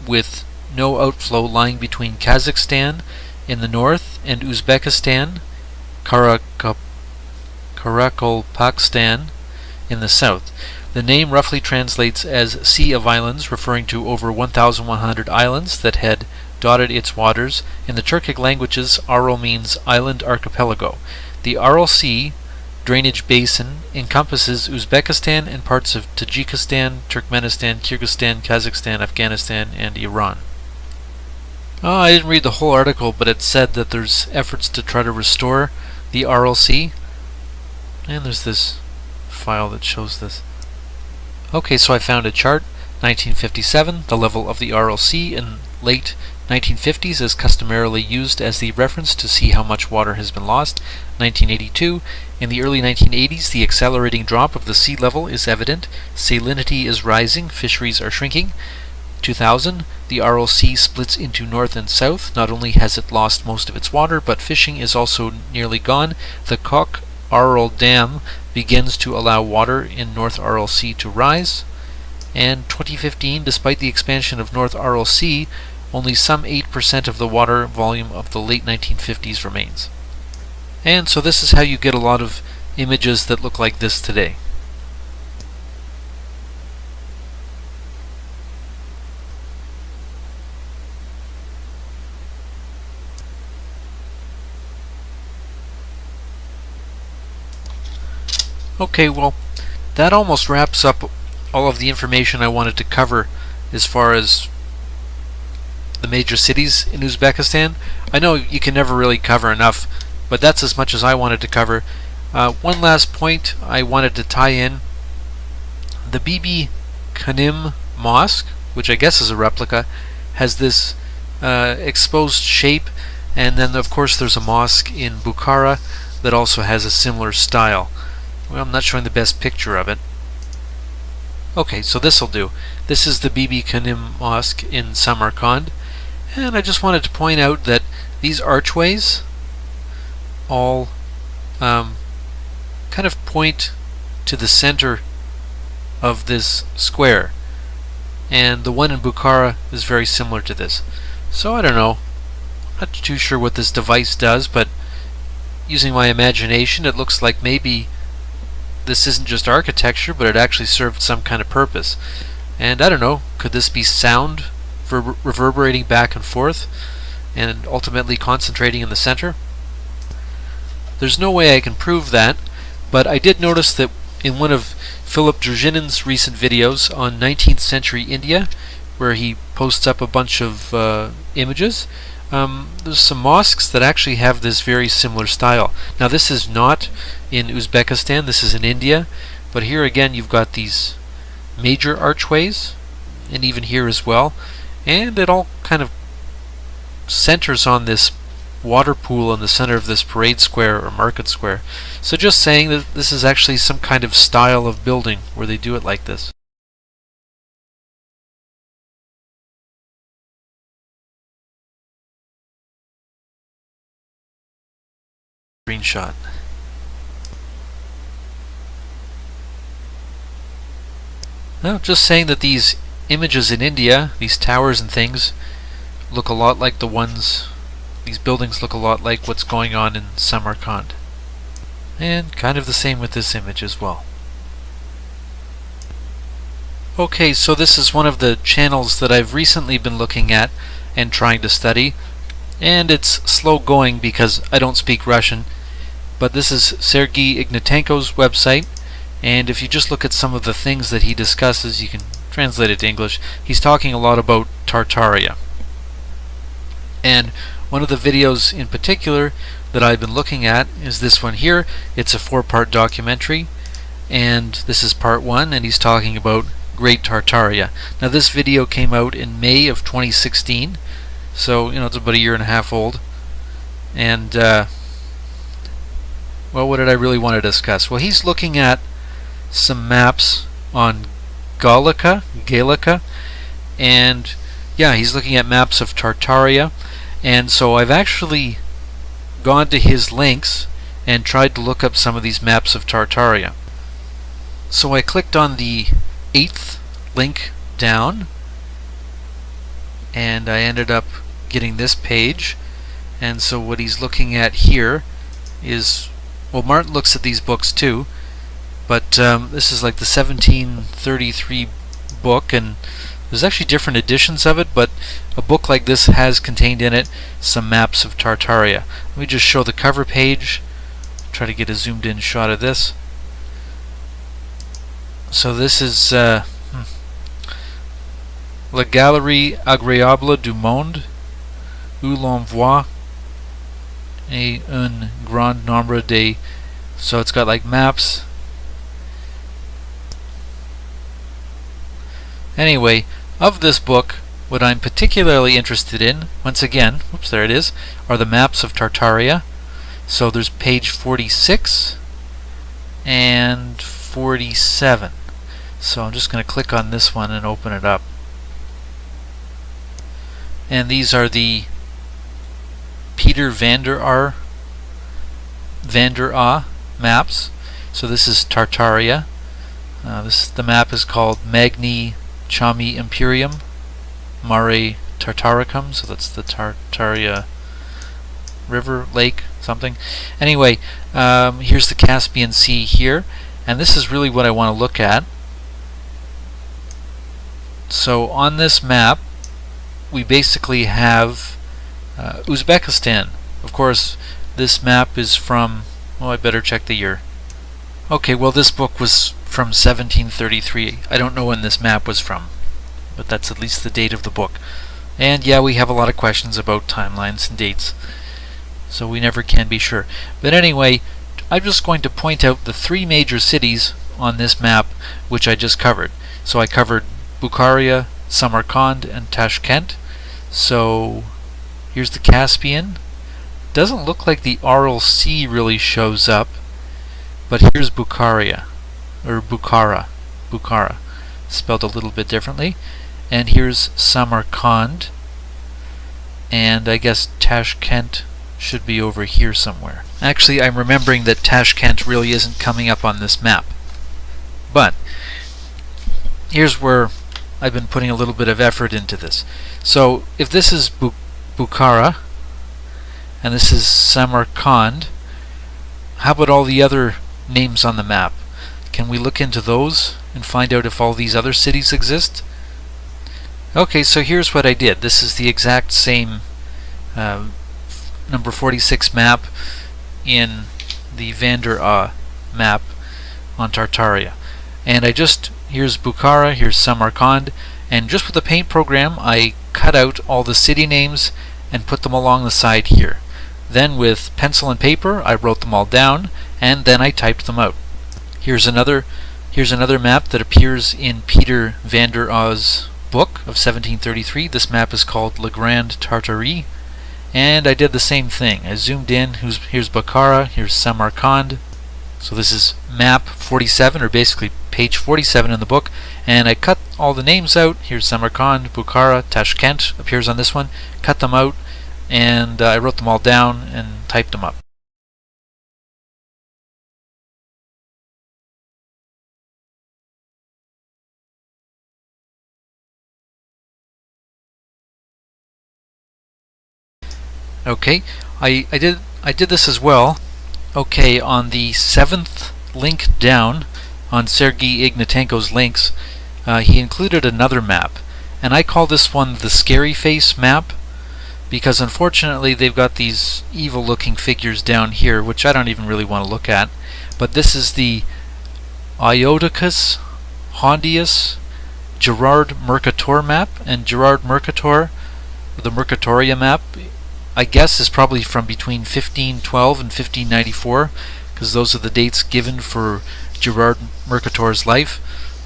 with no outflow lying between Kazakhstan in the north and Uzbekistan, Karakalpakstan in the south. The name roughly translates as Sea of Islands, referring to over 1,100 islands that had dotted its waters. In the Turkic languages, Aral means island archipelago. The Aral Sea drainage basin encompasses Uzbekistan and parts of Tajikistan, Turkmenistan, Kyrgyzstan, Kazakhstan, Afghanistan, and Iran. I didn't read the whole article, but it said that there's efforts to try to restore the Aral Sea. And there's this file that shows this. Okay, so I found a chart. 1957, the level of the Aral Sea in late 1950s is customarily used as the reference to see how much water has been lost. 1982, in the early 1980s, the accelerating drop of the sea level is evident. Salinity is rising, fisheries are shrinking. 2000, the Aral Sea splits into north and south. Not only has it lost most of its water, but fishing is also nearly gone. The Kok Aral Dam begins to allow water in North Aral Sea to rise. And 2015, despite the expansion of North Aral Sea, only some 8% of the water volume of the late 1950s remains. And so this is how you get a lot of images that look like this today. Okay, well, that almost wraps up all of the information I wanted to cover as far as the major cities in Uzbekistan. I know you can never really cover enough, but that's as much as I wanted to cover. One last point I wanted to tie in. The Bibi Kanim Mosque, which I guess is a replica, has this exposed shape, and then of course there's a mosque in Bukhara that also has a similar style. Well, I'm not showing the best picture of it. Okay, so this'll do. This is the Bibi Kanim Mosque in Samarkand, and I just wanted to point out that these archways all kind of point to the center of this square, and the one in Bukhara is very similar to this. So I don't know, I'm not too sure what this device does, but using my imagination, it looks like maybe this isn't just architecture, but it actually served some kind of purpose. And I don't know, could this be sound reverberating back and forth and ultimately concentrating in the center? There's no way I can prove that, but I did notice that in one of Philip Druzhinin's recent videos on 19th century India, where he posts up a bunch of images, there's some mosques that actually have this very similar style. Now this is not in Uzbekistan, this is in India, but here again you've got these major archways, and even here as well, and it all kind of centers on this water pool in the center of this parade square or market square. So just saying that this is actually some kind of style of building where they do it like this. Screenshot. No, just saying that these images in India, these towers and things, look a lot like these buildings look a lot like what's going on in Samarkand. And kind of the same with this image as well. Okay, so this is one of the channels that I've recently been looking at and trying to study, and it's slow going because I don't speak Russian, but this is Sergei Ignatenko's website, and if you just look at some of the things that he discusses, you can translate it to English. He's talking a lot about Tartaria. And one of the videos in particular that I've been looking at is this one here. It's a 4-part documentary, and this is part 1, and he's talking about Great Tartaria. Now this video came out in May of 2016, so it's about a year and a half old. And well, what did I really want to discuss? Well, he's looking at some maps on Gallica, and yeah, he's looking at maps of Tartaria. And so I've actually gone to his links and tried to look up some of these maps of Tartaria. So I clicked on the 8th link down, and I ended up getting this page. And so what he's looking at here is, well, Martin looks at these books too, but this is like the 1733 book, and there's actually different editions of it, but a book like this has contained in it some maps of Tartaria. Let me just show the cover page, try to get a zoomed in shot of this. So this is La Galerie Agréable du Monde, où l'on voit un grand nombre de... So it's got like maps. Anyway, of this book, what I'm particularly interested in, once again, whoops, there it is, are the maps of Tartaria. So there's page 46 and 47. So I'm just going to click on this one and open it up. And these are the Peter van der Aa maps. So this is Tartaria. The map is called Magni Chami Imperium Mare Tartaricum, so that's the Tartaria river, lake, something. Anyway, here's the Caspian Sea here, and this is really what I want to look at. So on this map we basically have Uzbekistan. Of course, this map is from, well, I better check the year. Okay, well, this book was from 1733. I don't know when this map was from, but that's at least the date of the book. And yeah, we have a lot of questions about timelines and dates, so we never can be sure. But anyway, I'm just going to point out the 3 major cities on this map which I just covered. So I covered Bukharia, Samarkand, and Tashkent. So here's the Caspian. Doesn't look like the Aral Sea really shows up, but here's Bukharia, or Bukhara, spelled a little bit differently. And here's Samarkand, and I guess Tashkent should be over here somewhere. Actually, I'm remembering that Tashkent really isn't coming up on this map. But here's where I've been putting a little bit of effort into this. So if this is Bukhara and this is Samarkand, how about all the other names on the map? Can we look into those and find out if all these other cities exist? Okay, so here's what I did. This is the exact same number 46 map in the van der Aa map on Tartaria. And here's Bukhara, here's Samarkand, and just with the paint program I cut out all the city names and put them along the side here. Then with pencil and paper I wrote them all down, and then I typed them out. Here's another map that appears in Peter van der Aa's book of 1733. This map is called La Grande Tartarie, and I did the same thing. I zoomed in. Here's Bukhara, here's Samarkand. So this is map 47, or basically page 47 in the book, and I cut all the names out. Here's Samarkand, Bukhara, Tashkent appears on this one. Cut them out, and I wrote them all down and typed them up. Okay, I did this as well. Okay, on the 7th link down on Sergei Ignatenko's links, he included another map, and I call this one the Scary Face map, because unfortunately they've got these evil looking figures down here, which I don't even really want to look at. But this is the Iodicus Hondius Gerard Mercator map, and Gerard Mercator, the Mercatoria map, I guess is probably from between 1512 and 1594, because those are the dates given for Gerard Mercator's life.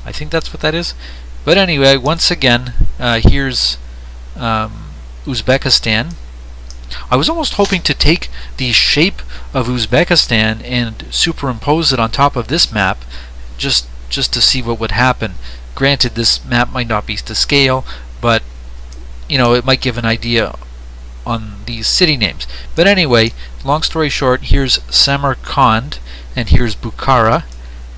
I think that's what that is. But anyway, once again, here's Uzbekistan. I was almost hoping to take the shape of Uzbekistan and superimpose it on top of this map, just to see what would happen. Granted, this map might not be to scale, but you know, it might give an idea on these city names. But anyway, long story short, here's Samarkand and here's Bukhara,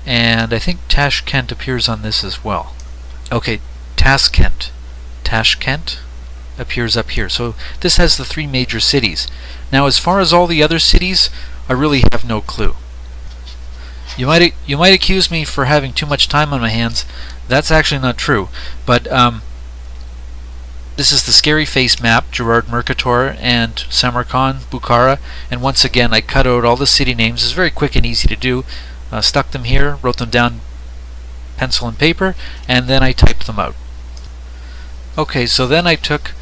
and I think Tashkent appears on this as well. Okay, Tashkent appears up here. So this has the three major cities. Now, as far as all the other cities, I really have no clue. You might accuse me for having too much time on my hands. That's actually not true. But this is the Scary Face map, Gerard Mercator and Samarkand, Bukhara, and once again I cut out all the city names. It's very quick and easy to do. Stuck them here, wrote them down pencil and paper, and then I typed them out. Okay, so then I took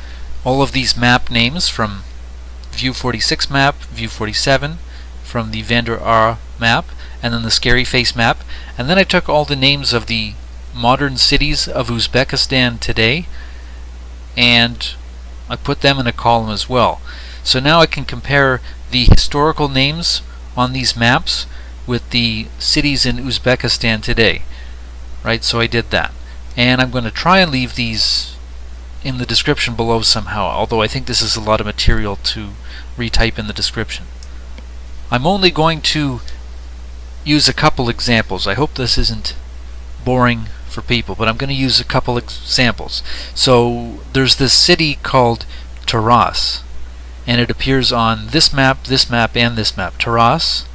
all of these map names from View 46 map, View 47, from the Vander Aar map, and then the Scary Face map, and then I took all the names of the modern cities of Uzbekistan today, and I put them in a column as well. So now I can compare the historical names on these maps with the cities in Uzbekistan today. Right, so I did that. And I'm going to try and leave these in the description below somehow, although I think this is a lot of material to retype in the description. I'm only going to use a couple examples. I hope this isn't boring for people, but I'm going to use a couple examples. So there's this city called Taras, and it appears on this map, and this map. Taras,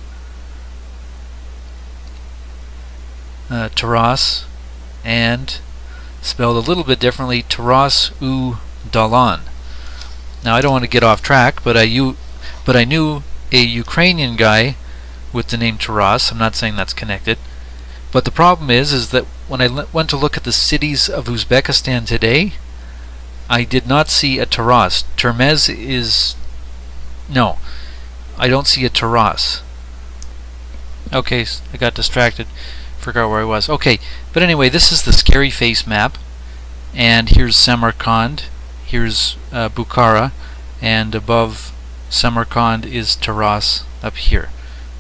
and spelled a little bit differently, Taras u Dalan. Now I don't want to get off track, but I knew a Ukrainian guy with the name Taras. I'm not saying that's connected, but the problem is that when I went to look at the cities of Uzbekistan today, I did not see a Taras. Termez is... no, I don't see a Taras. Okay, I got distracted. Forgot where I was. Okay, but anyway, this is the Scary Face map, and here's Samarkand, here's Bukhara, and above Samarkand is Taras up here,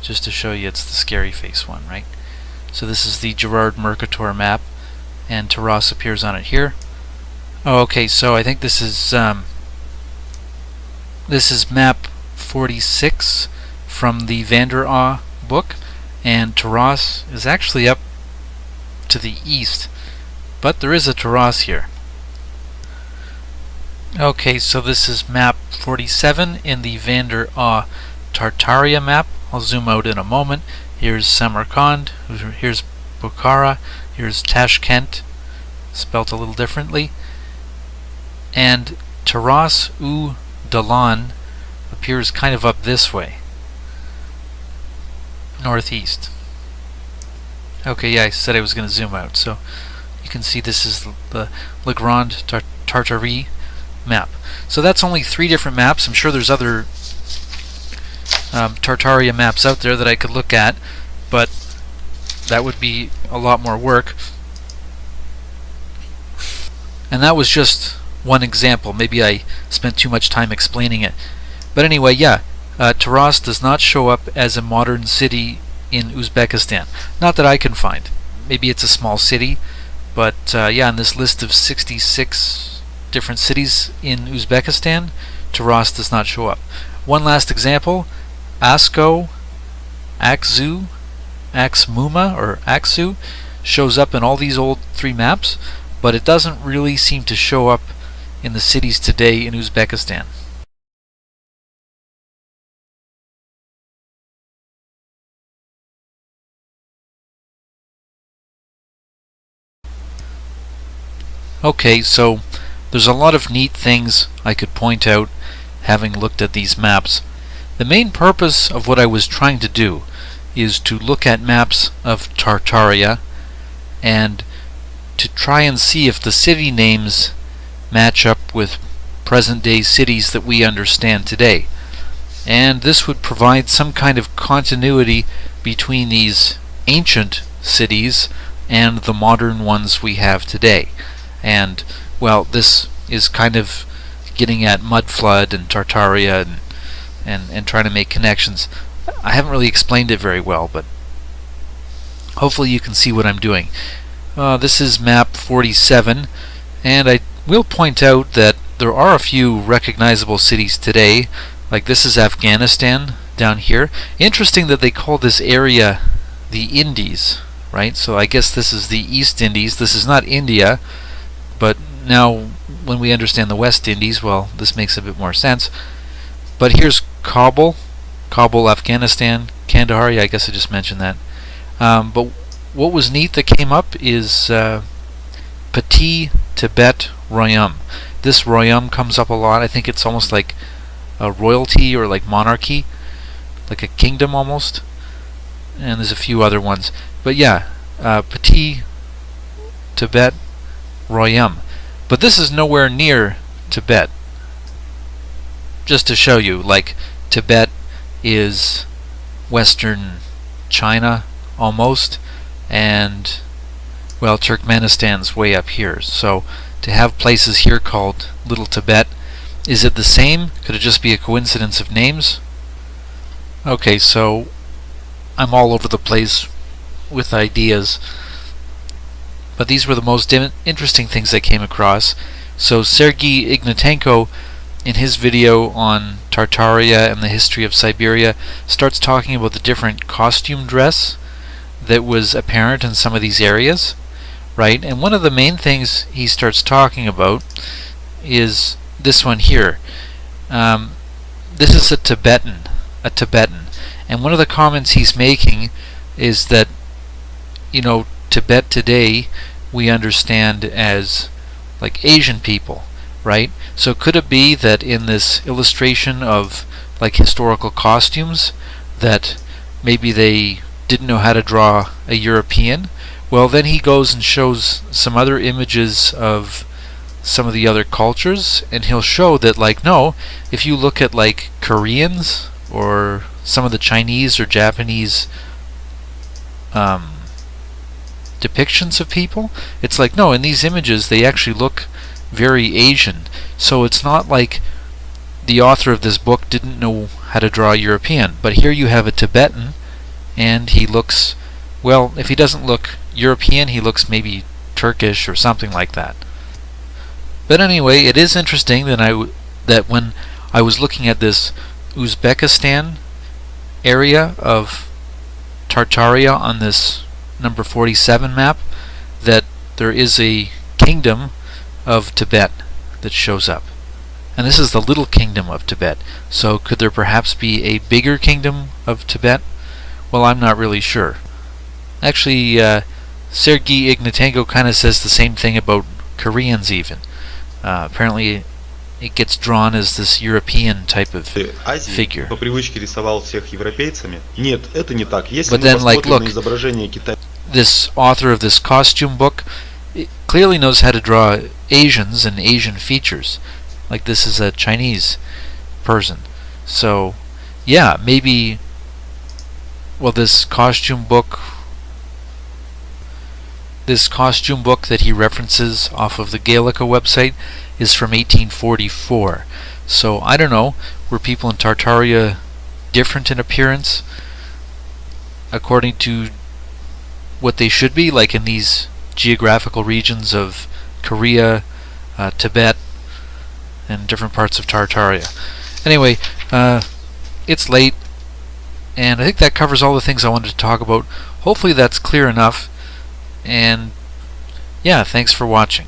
just to show you it's the Scary Face one, right? So this is the Gerard Mercator map, and Taras appears on it here. Oh, okay, so I think this is map 46 from the Vander Aar book, and Taras is actually up to the east, but there is a Taras here. Okay, so this is map 47 in the Vander Aar Tartaria map. I'll zoom out in a moment. Here's Samarkand, here's Bukhara, here's Tashkent, spelt a little differently, and Taras u Dalan appears kind of up this way, northeast. Okay, yeah, I said I was going to zoom out, so you can see this is the Le Grand Tartarie map. So that's only 3 different maps. I'm sure there's other Tartaria maps out there that I could look at, but that would be a lot more work. And that was just one example. Maybe I spent too much time explaining it. But anyway, yeah, Taras does not show up as a modern city in Uzbekistan. Not that I can find. Maybe it's a small city, but yeah, on this list of 66 different cities in Uzbekistan, Taras does not show up. One last example, Asko, Akzu, Aksmuma, or Aksu, shows up in all these old 3 maps, but it doesn't really seem to show up in the cities today in Uzbekistan. Okay, so there's a lot of neat things I could point out having looked at these maps. The main purpose of what I was trying to do is to look at maps of Tartaria and to try and see if the city names match up with present-day cities that we understand today. And this would provide some kind of continuity between these ancient cities and the modern ones we have today. And, well, this is kind of getting at mudflood and Tartaria and trying to make connections. I haven't really explained it very well, but hopefully you can see what I'm doing. This is map 47, and I will point out that there are a few recognizable cities today. Like this is Afghanistan down here. Interesting that they call this area the Indies, right? So I guess this is the East Indies. This is not India, but now when we understand the West Indies, well, this makes a bit more sense. But here's Kabul, Afghanistan, Kandahar, I guess I just mentioned that. But what was neat that came up is Petit Tibet Royaume. This Royaume comes up a lot. I think it's almost like a royalty or like monarchy, like a kingdom almost. And there's a few other ones. But yeah, Petit Tibet Royaume. But this is nowhere near Tibet. Just to show you, like Tibet is Western China almost, and well, Turkmenistan's way up here. So to have places here called Little Tibet, is it the same? Could it just be a coincidence of names? Okay, so I'm all over the place with ideas, but these were the most interesting things I came across. So Sergei Ignatenko, in his video on Tartaria and the history of Siberia, starts talking about the different costume dress that was apparent in some of these areas, right? And one of the main things he starts talking about is this one here. This is a Tibetan. And one of the comments he's making is that, you know, Tibet today we understand as like Asian people, right? So could it be that in this illustration of like historical costumes that maybe they didn't know how to draw a European? Well, then he goes and shows some other images of some of the other cultures, and he'll show that, like, no, if you look at like Koreans or some of the Chinese or Japanese depictions of people, it's like, no, in these images they actually look very Asian. So it's not like the author of this book didn't know how to draw a European, but here you have a Tibetan and he looks, well, if he doesn't look European, he looks maybe Turkish or something like that. But anyway, it is interesting that when I was looking at this Uzbekistan area of Tartaria on this number 47 map, that there is a kingdom of Tibet that shows up. And this is the little kingdom of Tibet. So could there perhaps be a bigger kingdom of Tibet? Well, I'm not really sure. Actually, Sergei Ignatenko kind of says the same thing about Koreans even. Apparently it gets drawn as this European type of figure. По привычке рисовал всех европейцами. Нет, это не так. Если But then, like, look, this author of this costume book clearly knows how to draw Asians and Asian features. Like, this is a Chinese person. So, yeah, maybe, well, this costume book that he references off of the Gaelica website is from 1844. So I don't know, were people in Tartaria different in appearance according to what they should be, like in these geographical regions of Korea, Tibet, and different parts of Tartaria? Anyway, it's late, and I think that covers all the things I wanted to talk about. Hopefully that's clear enough. And yeah, thanks for watching.